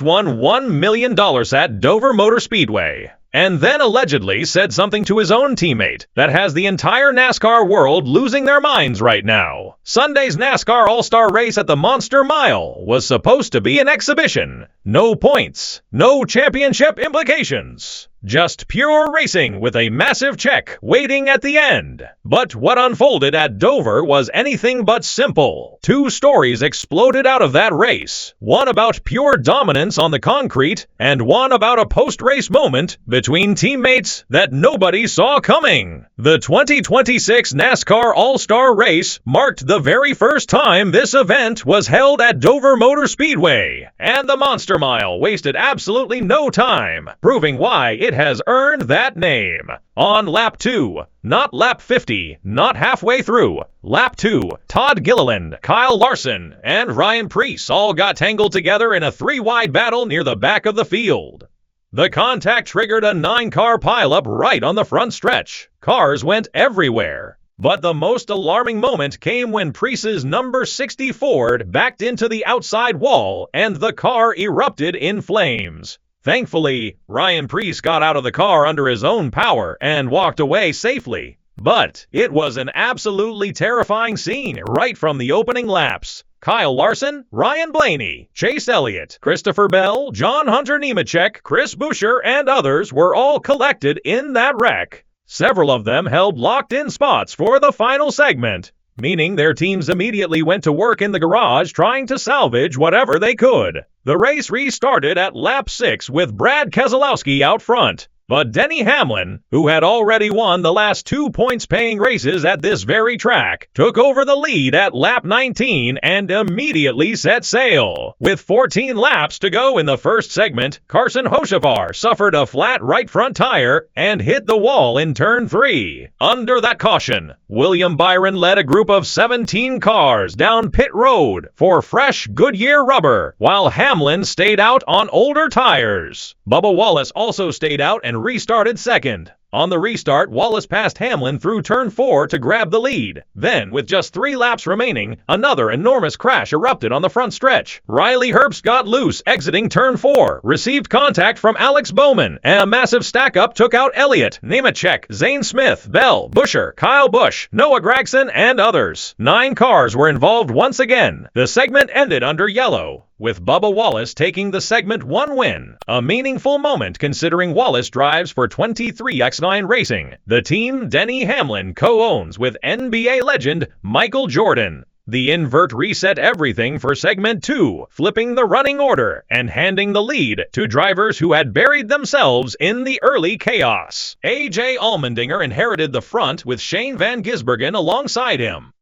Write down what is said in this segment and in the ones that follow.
won $1 million at Dover Motor Speedway, and then allegedly said something to his own teammate that has the entire NASCAR world losing their minds right now. Sunday's NASCAR All-Star Race at the Monster Mile was supposed to be an exhibition. No points, no championship implications. Just pure racing with a massive check waiting at the end. But what unfolded at Dover was anything but simple. Two stories exploded out of that race. One about pure dominance on the concrete, and one about a post-race moment between teammates that nobody saw coming. The 2026 NASCAR All-Star Race marked the very first time this event was held at Dover Motor Speedway, and the Monster Mile wasted absolutely no time, proving why it has earned that name. On lap 2, not lap 50, not halfway through, lap 2, Todd Gilliland, Kyle Larson, and Ryan Preece all got tangled together in a 3-wide battle near the back of the field. The contact triggered a 9-car pileup right on the front stretch. Cars went everywhere. But the most alarming moment came when Preece's number 60 Ford backed into the outside wall and the car erupted in flames. Thankfully, Ryan Preece got out of the car under his own power and walked away safely. But it was an absolutely terrifying scene right from the opening laps. Kyle Larson, Ryan Blaney, Chase Elliott, Christopher Bell, John Hunter Nemechek, Chris Buescher, and others were all collected in that wreck. Several of them held locked-in spots for the final segment, meaning their teams immediately went to work in the garage trying to salvage whatever they could. The race restarted at lap 6 with Brad Keselowski out front. But Denny Hamlin, who had already won the last 2 points-paying races at this very track, took over the lead at lap 19 and immediately set sail. With 14 laps to go in the first segment, Carson Hocevar suffered a flat right front tire and hit the wall in turn 3. Under that caution, William Byron led a group of 17 cars down pit road for fresh Goodyear rubber, while Hamlin stayed out on older tires. Bubba Wallace also stayed out and restarted second. On the restart, Wallace passed Hamlin through turn 4 to grab the lead. Then, with just 3 laps remaining, another enormous crash erupted on the front stretch. Riley Herbst got loose exiting turn 4, received contact from Alex Bowman, and a massive stack-up took out Elliott, Nemechek, Zane Smith, Bell, Buescher, Kyle Busch, Noah Gragson, and others. 9 cars were involved once again. The segment ended under yellow, with Bubba Wallace taking the segment 1 win. A meaningful moment considering Wallace drives for 23X9 Racing, the team Denny Hamlin co-owns with NBA legend Michael Jordan. The invert reset everything for segment 2, flipping the running order and handing the lead to drivers who had buried themselves in the early chaos. AJ Allmendinger inherited the front with Shane Van Gisbergen alongside him,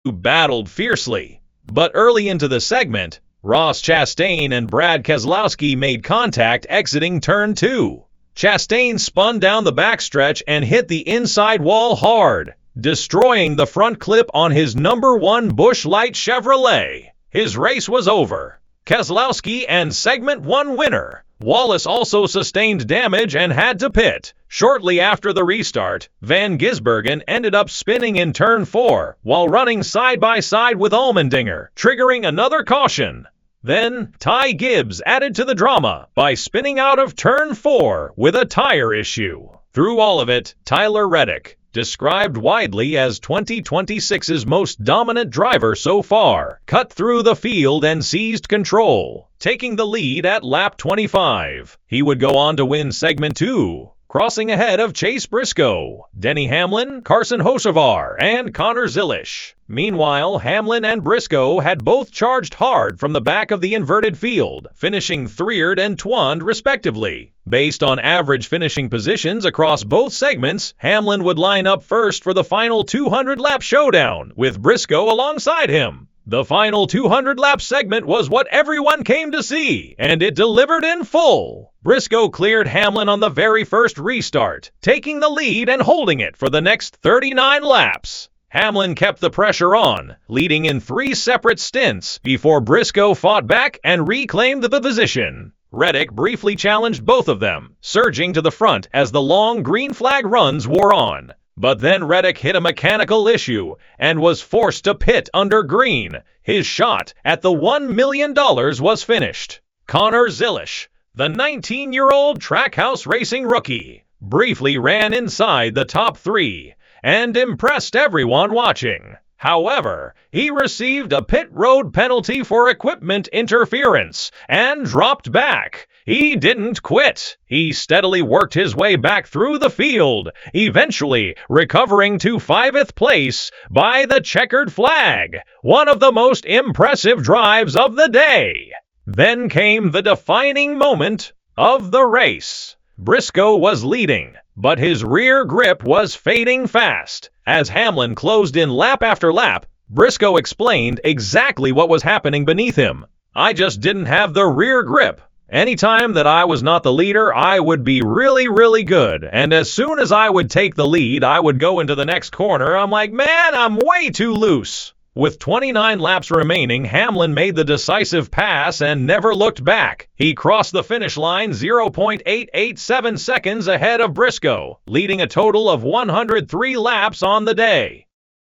who battled fiercely. But early into the segment, Ross Chastain and Brad Keselowski made contact exiting turn 2. Chastain spun down the backstretch and hit the inside wall hard, destroying the front clip on his number 1 Busch Light Chevrolet. His race was over. Keselowski and segment 1 winner. Wallace also sustained damage and had to pit. Shortly after the restart, Van Gisbergen ended up spinning in turn 4 while running side by side with Allmendinger, triggering another caution. Then, Ty Gibbs added to the drama by spinning out of turn 4 with a tire issue. Through all of it, Tyler Reddick, described widely as 2026's most dominant driver so far, cut through the field and seized control, taking the lead at lap 25. He would go on to win segment 2, crossing ahead of Chase Briscoe, Denny Hamlin, Carson Hocevar, and Connor Zilisch. Meanwhile, Hamlin and Briscoe had both charged hard from the back of the inverted field, finishing 3rd and 2nd respectively. Based on average finishing positions across both segments, Hamlin would line up first for the final 200-lap showdown, with Briscoe alongside him. The final 200-lap segment was what everyone came to see, and it delivered in full. Briscoe cleared Hamlin on the very first restart, taking the lead and holding it for the next 39 laps. Hamlin kept the pressure on, leading in 3 separate stints before Briscoe fought back and reclaimed the position. Reddick briefly challenged both of them, surging to the front as the long green flag runs wore on. But then Reddick hit a mechanical issue and was forced to pit under green. His shot at the $1 million was finished. Connor Zilisch, the 19-year-old Trackhouse Racing rookie, briefly ran inside the top 3 and impressed everyone watching. However, he received a pit road penalty for equipment interference and dropped back. He didn't quit. He steadily worked his way back through the field, eventually recovering to 5th place by the checkered flag, one of the most impressive drives of the day. Then came the defining moment of the race. Briscoe was leading, but his rear grip was fading fast. As Hamlin closed in lap after lap, Briscoe explained exactly what was happening beneath him. "I just didn't have the rear grip. Anytime that I was not the leader, I would be really good. And as soon as I would take the lead, I would go into the next corner. I'm like, man, I'm way too loose." With 29 laps remaining, Hamlin made the decisive pass and never looked back. He crossed the finish line 0.887 seconds ahead of Briscoe, leading a total of 103 laps on the day.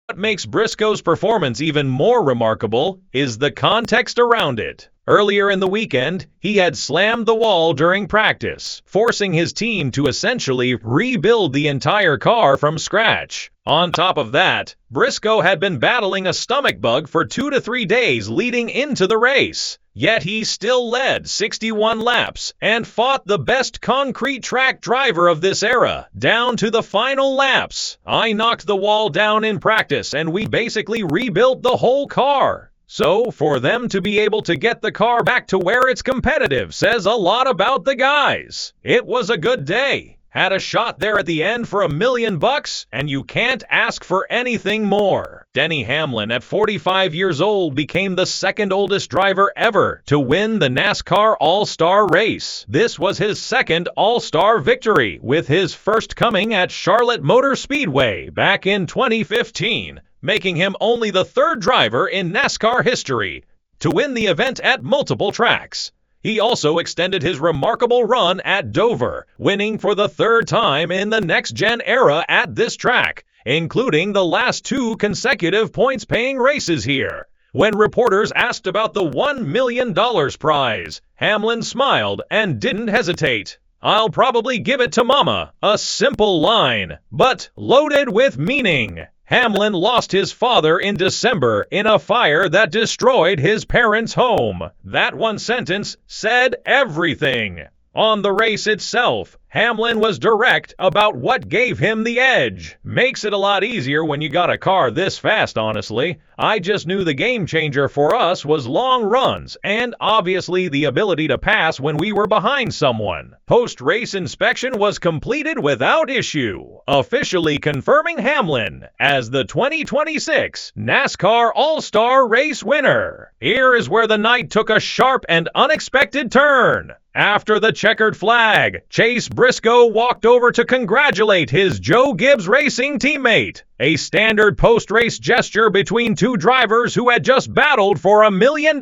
What makes Briscoe's performance even more remarkable is the context around it. Earlier in the weekend, he had slammed the wall during practice, forcing his team to essentially rebuild the entire car from scratch. On top of that, Briscoe had been battling a stomach bug for 2 to 3 days leading into the race. Yet he still led 61 laps and fought the best concrete track driver of this era down to the final laps. "I knocked the wall down in practice and we basically rebuilt the whole car." So, for them to be able to get the car back to where it's competitive says a lot about the guys. It was a good day. Had a shot there at the end for $1 million, and you can't ask for anything more. Denny Hamlin, at 45 years old, became the second oldest driver ever to win the NASCAR All-Star Race. This was his second All-Star victory, with his first coming at Charlotte Motor Speedway back in 2015, making him only the 3rd driver in NASCAR history to win the event at multiple tracks. He also extended his remarkable run at Dover, winning for the 3rd time in the next-gen era at this track, including the last 2 consecutive points-paying races here. When reporters asked about the $1 million prize, Hamlin smiled and didn't hesitate. "I'll probably give it to Mama," a simple line, but loaded with meaning. Hamlin lost his father in December in a fire that destroyed his parents' home. That one sentence said everything. On the race itself, Hamlin was direct about what gave him the edge. Makes it a lot easier when you got a car this fast, honestly. "I just knew the game changer for us was long runs and obviously the ability to pass when we were behind someone. Post-race inspection was completed without issue," officially confirming Hamlin as the 2026 NASCAR All-Star Race winner. Here is where the night took a sharp and unexpected turn. After the checkered flag, Chase Briscoe walked over to congratulate his Joe Gibbs Racing teammate, a standard post-race gesture between 2 drivers who had just battled for $1 million.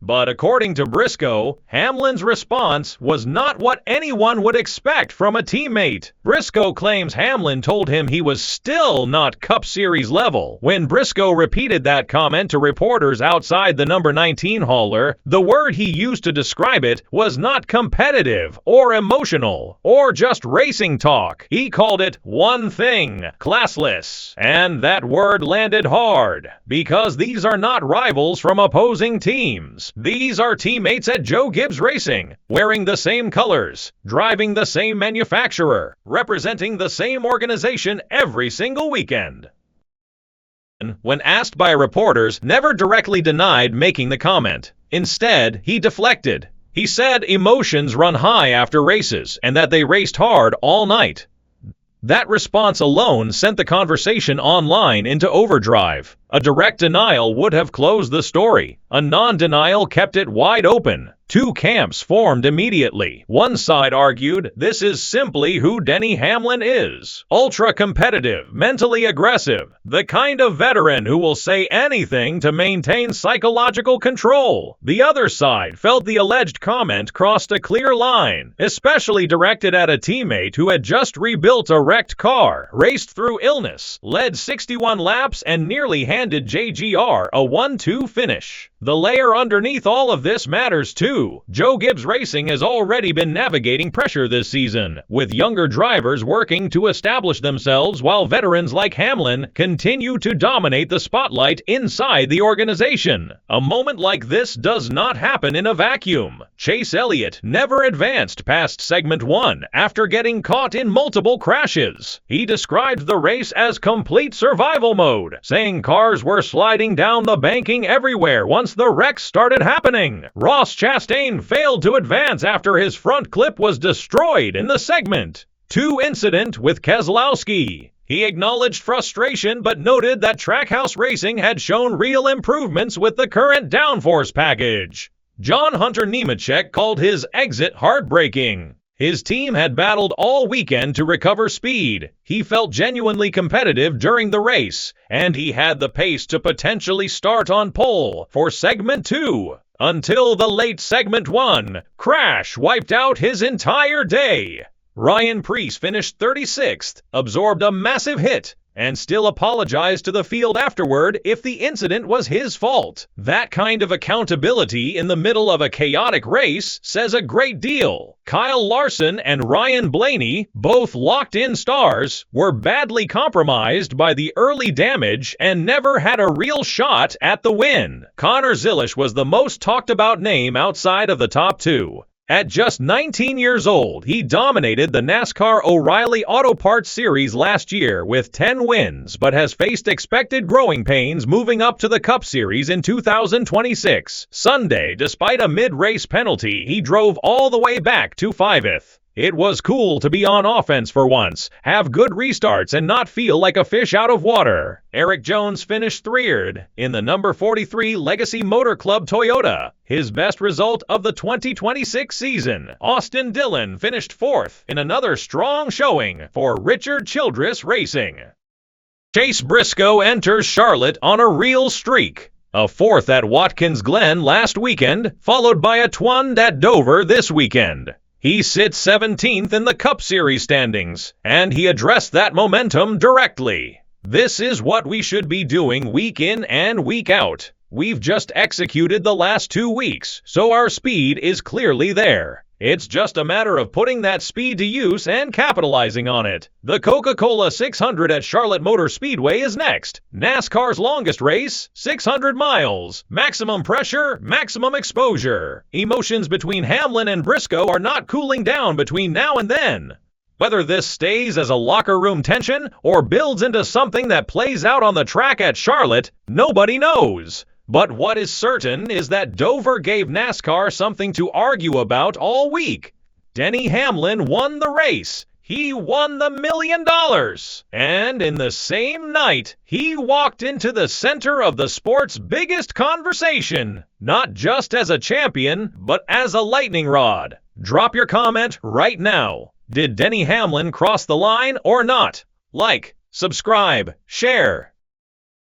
But according to Briscoe, Hamlin's response was not what anyone would expect from a teammate. Briscoe claims Hamlin told him he was still not Cup Series level. When Briscoe repeated that comment to reporters outside the number 19 hauler, the word he used to describe it was not competitive or emotional or just racing talk. He called it one thing: classless. And that word landed hard, because these are not rivals from opposing teams. These are teammates at Joe Gibbs Racing, wearing the same colors, driving the same manufacturer, representing the same organization every single weekend. When asked by reporters, never directly denied making the comment. Instead, he deflected. He said emotions run high after races and that they raced hard all night. That response alone sent the conversation online into overdrive. A direct denial would have closed the story. A non-denial kept it wide open. 2 camps formed immediately. One side argued this is simply who Denny Hamlin is. Ultra-competitive, mentally aggressive, the kind of veteran who will say anything to maintain psychological control. The other side felt the alleged comment crossed a clear line, especially directed at a teammate who had just rebuilt a wrecked car, raced through illness, led 61 laps, and nearly handed JGR a 1-2 finish. The layer underneath all of this matters too. too. Joe Gibbs Racing has already been navigating pressure this season, with younger drivers working to establish themselves while veterans like Hamlin continue to dominate the spotlight inside the organization. A moment like this does not happen in a vacuum. Chase Elliott never advanced past segment 1 after getting caught in multiple crashes. He described the race as complete survival mode, saying cars were sliding down the banking everywhere once the wrecks started happening. Ross Chastain failed to advance after his front clip was destroyed in the segment 2 incident with Keselowski. He acknowledged frustration but noted that Trackhouse Racing had shown real improvements with the current downforce package. John Hunter Nemechek called his exit heartbreaking. His team had battled all weekend to recover speed. He felt genuinely competitive during the race, and he had the pace to potentially start on pole for segment 2. Until the late segment 1 crash wiped out his entire day. Ryan Preece finished 36th, absorbed a massive hit, and still apologized to the field afterward if the incident was his fault. That kind of accountability in the middle of a chaotic race says a great deal. Kyle Larson and Ryan Blaney, both locked-in stars, were badly compromised by the early damage and never had a real shot at the win. Connor Zilisch was the most talked-about name outside of the top 2. At just 19 years old, he dominated the NASCAR O'Reilly Auto Parts Series last year with 10 wins, but has faced expected growing pains moving up to the Cup Series in 2026. Sunday, despite a mid-race penalty, he drove all the way back to 5th. It was cool to be on offense for once, have good restarts, and not feel like a fish out of water. Eric Jones finished 3rd in the number 43 Legacy Motor Club Toyota, his best result of the 2026 season. Austin Dillon finished 4th in another strong showing for Richard Childress Racing. Chase Briscoe enters Charlotte on a real streak. A 4th at Watkins Glen last weekend, followed by a 2nd at Dover this weekend. He sits 17th in the Cup Series standings, and he addressed that momentum directly. This is what we should be doing week in and week out. We've just executed the last 2 weeks, so our speed is clearly there. It's just a matter of putting that speed to use and capitalizing on it. The Coca-Cola 600 at Charlotte Motor Speedway is next. NASCAR's longest race, 600 miles. Maximum pressure, maximum exposure. Emotions between Hamlin and Briscoe are not cooling down between now and then. Whether this stays as a locker room tension or builds into something that plays out on the track at Charlotte, nobody knows. But what is certain is that Dover gave NASCAR something to argue about all week. Denny Hamlin won the race. He won the $1 million. And in the same night, he walked into the center of the sport's biggest conversation, not just as a champion, but as a lightning rod. Drop your comment right now. Did Denny Hamlin cross the line or not? Like, subscribe, share.